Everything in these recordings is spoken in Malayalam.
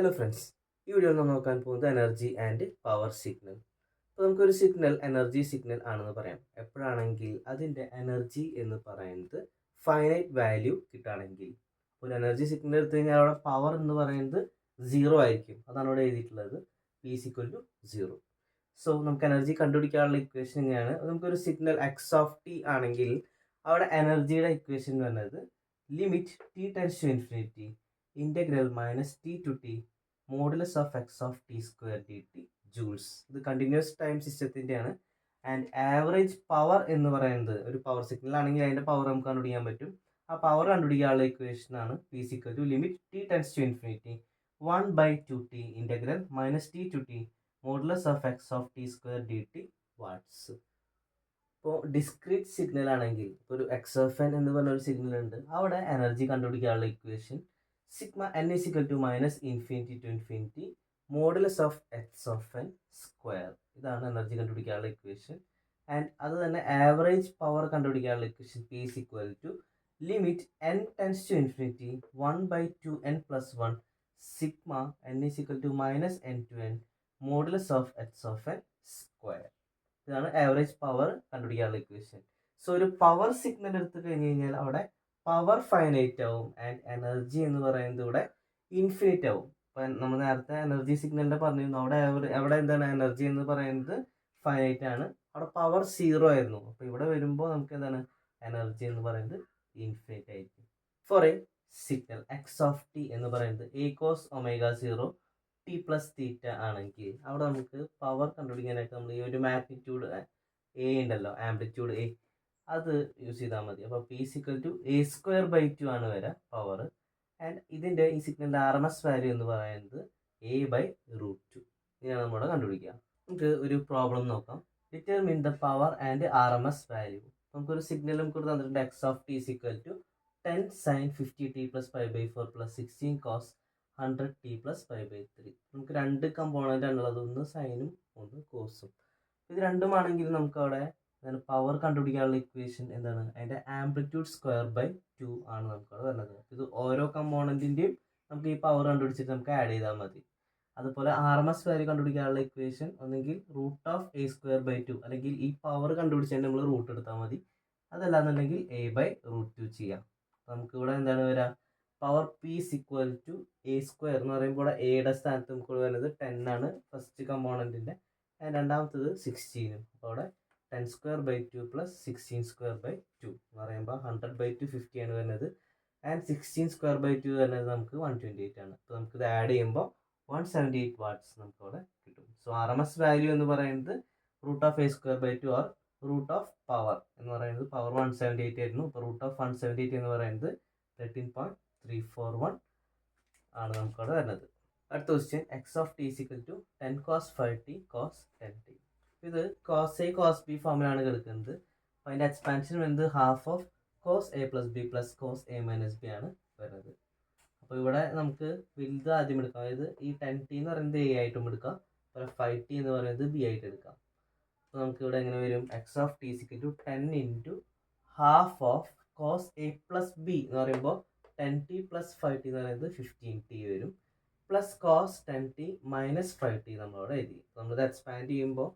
ഹലോ ഫ്രണ്ട്സ്, ഈ വീഡിയോയിൽ നമ്മൾ നോക്കാൻ പോകുന്നത് എനർജി ആൻഡ് പവർ സിഗ്നൽ. അപ്പോൾ നമുക്കൊരു സിഗ്നൽ എനർജി സിഗ്നൽ ആണെന്ന് പറയാം എപ്പോഴാണെങ്കിൽ അതിൻ്റെ എനർജി എന്ന് പറയുന്നത് ഫൈനൈറ്റ് വാല്യൂ കിട്ടുകയാണെങ്കിൽ. ഒരു എനർജി സിഗ്നൽ എടുത്തു കഴിഞ്ഞാൽ അവിടെ പവർ എന്ന് പറയുന്നത് സീറോ ആയിരിക്കും. അതാണ് അവിടെ എഴുതിയിട്ടുള്ളത്, P is equal to zero. So നമുക്ക് എനർജി കണ്ടുപിടിക്കാനുള്ള ഇക്വേഷൻ ഇങ്ങനെയാണ്. നമുക്കൊരു സിഗ്നൽ എക്സ് ഓഫ് ടി ആണെങ്കിൽ അവിടെ എനർജിയുടെ ഇക്വേഷൻ വരുന്നത് limit T tends to infinity integral minus T to T modulus of X of T square D T joules. ഇത് കണ്ടിന്യൂസ് ടൈം സിസ്റ്റത്തിൻ്റെയാണ്. ആൻഡ് ആവറേജ് പവർ എന്ന് പറയുന്നത് ഒരു പവർ സിഗ്നൽ ആണെങ്കിൽ അതിൻ്റെ പവർ നമുക്ക് കണ്ടുപിടിക്കാൻ പറ്റും. ആ പവർ കണ്ടുപിടിക്കാനുള്ള ഇക്വേഷൻ ആണ് P is equal to limit T tends to infinity 1/2t integral minus T to T modulus of X of T square D T watts. ഇപ്പോൾ ഡിസ്ക്രീറ്റ് സിഗ്നൽ ആണെങ്കിൽ ഒരു എക്സ് ഓഫ് എൻ എന്ന് പറഞ്ഞ ഒരു സിഗ്നൽ ഉണ്ട്. അവിടെ എനർജി കണ്ടുപിടിക്കാനുള്ള equation sigma N is equal to minus infinity to infinity modulus of X of N square. ഇതാണ് എനർജി കണ്ടുപിടിക്കാനുള്ള ഇക്വേഷൻ. ആൻഡ് അത് തന്നെ ആവറേജ് പവർ കണ്ടുപിടിക്കാനുള്ള equation P is equal to limit N tends to infinity 1/2n+1 sigma N is equal to minus N to N modulus of X of N square. ഇതാണ് ആവറേജ് പവർ കണ്ടുപിടിക്കാനുള്ള ഇക്വേഷൻ. സോ ഒരു പവർ സിഗ്നൽ എടുത്തു കഴിഞ്ഞ് കഴിഞ്ഞാൽ അവിടെ പവർ ഫൈനൈറ്റ് ആവും ആൻഡ് എനർജി എന്ന് പറയുന്നത് ഇവിടെ ഇൻഫിനിറ്റ് ആവും. ഇപ്പം നമ്മൾ നേരത്തെ എനർജി സിഗ്നലിൻ്റെ പറഞ്ഞിരുന്നു, അവിടെ എന്താണ് എനർജി എന്ന് പറയുന്നത് ഫൈനൈറ്റ് ആണ്, അവിടെ പവർ സീറോ ആയിരുന്നു. അപ്പോൾ ഇവിടെ വരുമ്പോൾ നമുക്ക് എന്താണ് എനർജി എന്ന് പറയുന്നത് ഇൻഫിനിറ്റ് ആയിരിക്കും. For a signal X of T എന്ന് പറയുന്നത് A cos omega zero T plus theta ആണെങ്കിൽ അവിടെ നമുക്ക് പവർ കണ്ടുപിടിക്കാനായിട്ട് നമ്മൾ ഈ ഒരു മാഗ്നിറ്റ്യൂഡ് എ ഉണ്ടല്ലോ, ആംപ്ലിറ്റ്യൂഡ് എ, അത് യൂസ് ചെയ്താൽ മതി. അപ്പോൾ P is equal to A square by two ആണ് വരിക പവർ. ആൻഡ് ഇതിൻ്റെ ഈ സിഗ്നലിൻ്റെ ആർ എം എസ് വാല്യൂ എന്ന് പറയുന്നത് a/√2. ഇങ്ങനെയാണ് നമ്മളിവിടെ കണ്ടുപിടിക്കുക. നമുക്ക് ഒരു പ്രോബ്ലം നോക്കാം. Determine the power and R M S value. നമുക്കൊരു സിഗ്നൽ നമുക്ക് തന്നിട്ടുണ്ട് X of T is equal to 10 sin 50t plus π/4 plus 16 cos 100t plus π/3. നമുക്ക് രണ്ട് കമ്പോണൻ്റ് ആണുള്ളത്, ഒന്ന് സൈനും ഒന്ന് കോസും. ഇത് രണ്ടുമാണെങ്കിൽ നമുക്ക് അവിടെ പവർ കണ്ടുപിടിക്കാനുള്ള ഇക്വേഷൻ എന്താണ്, അതിൻ്റെ ആംപ്ലിറ്റ്യൂഡ് സ്ക്വയർ ബൈ 2 ആണ് നമുക്കവിടെ വരുന്നത്. ഇത് ഓരോ കമ്പോണൻറ്റിൻ്റെയും നമുക്ക് ഈ പവർ കണ്ടുപിടിച്ചിട്ട് നമുക്ക് ആഡ് ചെയ്താൽ മതി. അതുപോലെ ആർ എം എസ് വാല്യൂ കണ്ടുപിടിക്കാനുള്ള ഇക്വേഷൻ ഒന്നെങ്കിൽ √(a²/2) അല്ലെങ്കിൽ ഈ പവർ കണ്ടുപിടിച്ചതിന് നമ്മൾ റൂട്ട് എടുത്താൽ മതി. അതല്ലാന്നുണ്ടെങ്കിൽ a/√2 ചെയ്യാം. നമുക്ക് ഇവിടെ എന്താണ് വരിക, power P is equal to A square എന്ന് പറയുമ്പോൾ എയുടെ സ്ഥാനത്ത് നമുക്ക് വരുന്നത് 10 ആണ് ഫസ്റ്റ് കമ്പോണൻറ്റിൻ്റെ, രണ്ടാമത്തത് 16. അപ്പോൾ അവിടെ 10^2/2 പ്ലസ് 16^2/2 എന്ന് പറയുമ്പോൾ 100/2 50 ആണ് വരുന്നത്. ആൻഡ് 16^2/2 വരുന്നത് നമുക്ക് 128 ആണ്. അപ്പോൾ നമുക്കിത് ആഡ് ചെയ്യുമ്പോൾ 178 വാട്ട്സ് നമുക്ക് അവിടെ കിട്ടും. So R M S value എന്ന് പറയുന്നത് √(a²/2) or root of power എന്ന് പറയുന്നത് പവർ 178 ആയിരുന്നു. അപ്പോൾ √(178) എന്ന് പറയുന്നത് 13.341 ആണ് നമുക്കവിടെ വരുന്നത്. അടുത്ത question X of T equal to 10 cos 5t cos 10t. ഇത് കോസ് എ കോസ് ബി ഫോമിലാണ് കിടക്കുന്നത്. അപ്പോൾ അതിൻ്റെ എക്സ്പാൻഷൻ വരുന്നത് half of cos A plus B plus cos A minus B ആണ് വരുന്നത്. അപ്പോൾ ഇവിടെ നമുക്ക് വലുത് ആദ്യം എടുക്കാം, അതായത് ഈ 10t എന്ന് പറയുന്നത് എ ആയിട്ടും എടുക്കാം, അതുപോലെ 5t എന്ന് പറയുന്നത് ബി ആയിട്ട് എടുക്കാം. അപ്പോൾ നമുക്ക് ഇവിടെ എങ്ങനെ വരും, X of T equal to 10 into half of cos A plus B എന്ന് പറയുമ്പോൾ 10t പ്ലസ് 5t എന്ന് പറയുന്നത് 15t വരും, plus cos 10t minus 5t നമ്മളവിടെ എഴുതി. നമ്മളിത് എക്സ്പാൻഡ് ചെയ്യുമ്പോൾ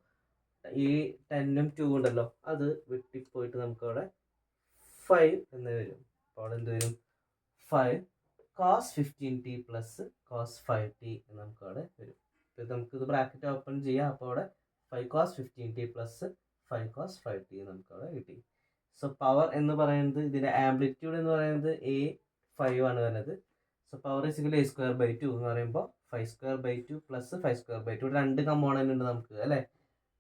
ഈ 10ഉം 2 ഉണ്ടല്ലോ, അത് വെട്ടിപ്പോയിട്ട് നമുക്കവിടെ 5 എന്ന് വരും. അപ്പോൾ അവിടെ എന്ത് വരും, 5 cos 15t plus cos 5t എന്ന് നമുക്കവിടെ വരും. അപ്പോൾ നമുക്കിത് ബ്രാക്കറ്റ് ഓപ്പൺ ചെയ്യാം. അപ്പോൾ അവിടെ 5 cos 15t plus 5 cos 5t നമുക്കവിടെ കിട്ടി. സോ പവർ എന്ന് പറയുന്നത് ഇതിൻ്റെ ആംപ്ലിറ്റ്യൂഡ് എന്ന് പറയുന്നത് a5 ആണ് വരുന്നത്. സോ പവർ ഇസിക്കൽ a²/2 എന്ന് പറയുമ്പോൾ 5²/2 പ്ലസ് 5²/2. ഇവിടെ രണ്ട് കമ്പോണൻ്റ് ഉണ്ട് നമുക്ക് അല്ലേ.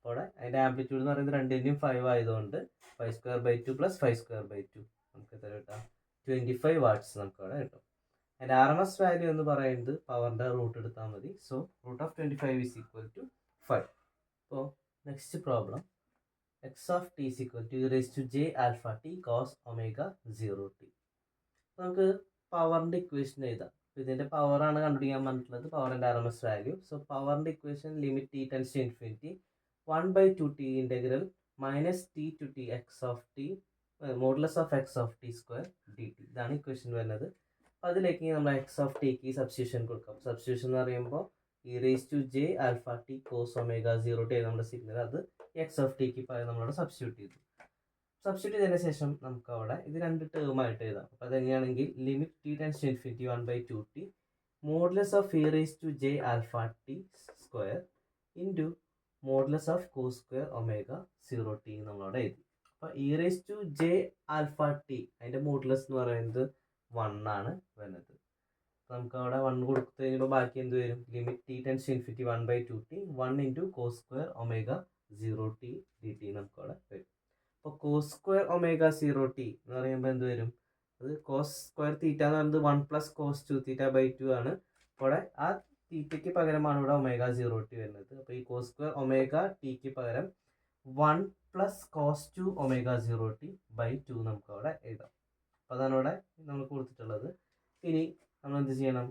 അപ്പോൾ അവിടെ അതിൻ്റെ ആംപ്ലിറ്റ്യൂഡ് എന്ന് പറയുന്നത് രണ്ടിൻ്റെയും 5 ആയതുകൊണ്ട് 5²/2 പ്ലസ് 5²/2 നമുക്ക് എത്ര കിട്ടാം, 25 വാട്ട്സ് നമുക്കവിടെ കിട്ടും. അതിൻ്റെ ആർ എം എസ് വാല്യൂ എന്ന് പറയുന്നത് പവറിൻ്റെ റൂട്ട് എടുത്താൽ മതി. So √25 is equal to 5. അപ്പോൾ next problem X of T is equal to e⁻j∝t cos ω0t. നമുക്ക് പവറിൻ്റെ ഇക്വേഷൻ എഴുതാം. ഇതിൻ്റെ പവറാണ് കണ്ടുപിടിക്കാൻ പറഞ്ഞിട്ടുള്ളത്, പവറിൻ്റെ R M S value. So പവറിൻ്റെ equation limit T tends to infinity 1/2t integral minus T to T X of T modulus of X of T square D T. ഇതാണ് ഇക്വേഷൻ വരുന്നത്. അപ്പോൾ അതിലേക്ക് നമ്മൾ എക്സ് ഓഫ് ടിക്ക് സബ്സ്റ്റിറ്റ്യൂഷൻ കൊടുക്കാം. സബ്സ്റ്റിറ്റ്യൂഷൻ എന്ന് പറയുമ്പോൾ e⁻j∝t cos ω0t നമ്മുടെ സിഗ്നൽ, അത് എക്സ് ഓഫ് ടിക്ക് നമ്മളവിടെ സബ്സ്റ്റിറ്റ്യൂട്ട് ചെയ്തു. സബ്സ്റ്റിറ്റ്യൂട്ട് ചെയ്തതിന് ശേഷം നമുക്ക് അവിടെ ഇത് രണ്ട് ടേമായിട്ട് എഴുതാം. അപ്പോൾ അതെങ്ങനെയാണെങ്കിൽ limit T tends to infinity 1/2t modulus of e⁻j∝t square into modulus of cos square ω0t നമ്മളവിടെ എഴുതി. അപ്പോൾ e⁻j∝t അതിൻ്റെ മോഡുലസ് എന്ന് പറയുന്നത് 1 ആണ് വരുന്നത്. നമുക്ക് അവിടെ 1 കൊടുത്തു കഴിയുമ്പോൾ ബാക്കി എന്ത് വരും? Limit T tends to infinity 1/2t 1 into cos square ω0t dt നമുക്ക് അവിടെ വരും. അപ്പോൾ cos സ്ക്വയർ ω0t എന്ന് പറയുമ്പോൾ എന്ത് വരും? അത് cos സ്ക്വയർ തീറ്റ എന്ന് പറയുന്നത് 1 + cos 2θ/2 ആണ്. അപ്പോൾ ആ തീറ്റയ്ക്ക് പകരമാണ് ഇവിടെ ω0t വരുന്നത്. അപ്പോൾ ഈ cos സ്ക്വയർ ω-tക്ക് പകരം 1 + cos 2 ω0t/2 നമുക്ക് അവിടെ എഴുതാം. അപ്പോൾ അതാണ് ഇവിടെ നമ്മൾ കൊടുത്തിട്ടുള്ളത്. ഇനി നമ്മൾ എന്ത് ചെയ്യണം?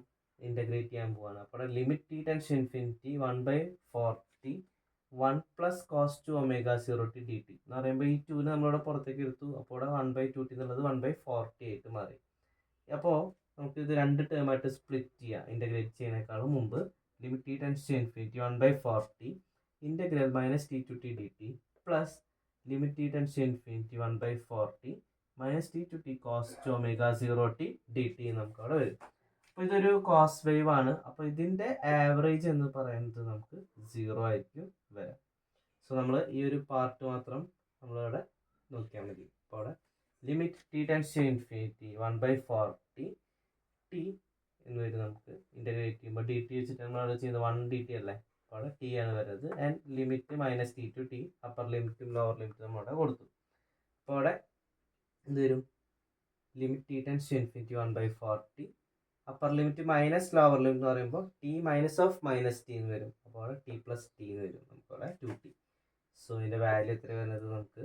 ഇൻ്റഗ്രേറ്റ് ചെയ്യാൻ പോവാണ്. അപ്പോൾ limit T tends to infinity 1/4t 1 + cos 2 ω0t dt എന്ന് പറയുമ്പോൾ ഈ 2നെ നമ്മളിവിടെ പുറത്തേക്ക് എടുത്തു. അപ്പോൾ ഇവിടെ 1/2t എന്നുള്ളത് 1/4t ആയിട്ട് മാറി. അപ്പോൾ നമുക്ക് ഇത് രണ്ട് ടേമായിട്ട് സ്പ്ലിറ്റ് ചെയ്യാം. ഇൻ്റഗ്രേറ്റ് ചെയ്യുന്നതിനേക്കാളും മുമ്പ് limit T tends to infinity 1/4t integral -t to t dt plus limit T tends to infinity 1/4t -t to t cos 2 ω0t dt നമുക്ക് അവിടെ വരും. അപ്പോൾ ഇതൊരു കോസ് വേവ് ആണ്. അപ്പോൾ ഇതിൻ്റെ ആവറേജ് എന്ന് പറയുന്നത് നമുക്ക് 0 ആയിരിക്കും വരാം. സോ നമ്മൾ ഈ ഒരു പാർട്ട് മാത്രം നമ്മളിവിടെ നോക്കിയാൽ മതി. അപ്പോൾ അവിടെ limit T tends to infinity 1/4t t എന്ന് വരും. നമുക്ക് ഇൻ്റഗ്രേറ്റ് ചെയ്യുമ്പോൾ ഡി ടി വെച്ചിട്ട് നമ്മളവിടെ ചെയ്യുന്നത് 1 dt അല്ലേ? അപ്പോൾ അവിടെ ടി ആണ് വരുന്നത്. And limit -t to t upper ലിമിറ്റും ലോവർ ലിമിറ്റും നമ്മളവിടെ കൊടുത്തു. അപ്പോൾ അവിടെ എന്ത് വരും? Limit T tends to infinity 1/4t upper limit minus lower limit എന്ന് പറയുമ്പോൾ t -t എന്ന് വരും. അപ്പോൾ അവിടെ t + t എന്ന് വരും. നമുക്കവിടെ 2t. സോ ഇതിൻ്റെ വാല്യൂ എത്ര വരുന്നത്? നമുക്ക്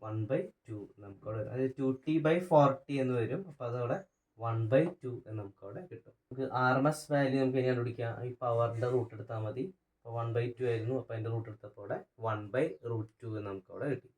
1/2 നമുക്കവിടെ വരും. അതായത് 2t/4t എന്ന് വരും. അപ്പോൾ അതവിടെ 1/2 എന്ന് നമുക്കവിടെ കിട്ടും. നമുക്ക് RMS വാല്യൂ നമുക്ക് എങ്ങനെ കണ്ടുപിടിക്കാം? ഈ പവറിൻ്റെ റൂട്ട് എടുത്താൽ മതി. അപ്പോൾ 1/2 ആയിരുന്നു. അപ്പോൾ അതിൻ്റെ റൂട്ട് എടുത്തപ്പോൾ അവിടെ 1/√2 എന്ന് നമുക്കവിടെ കിട്ടി.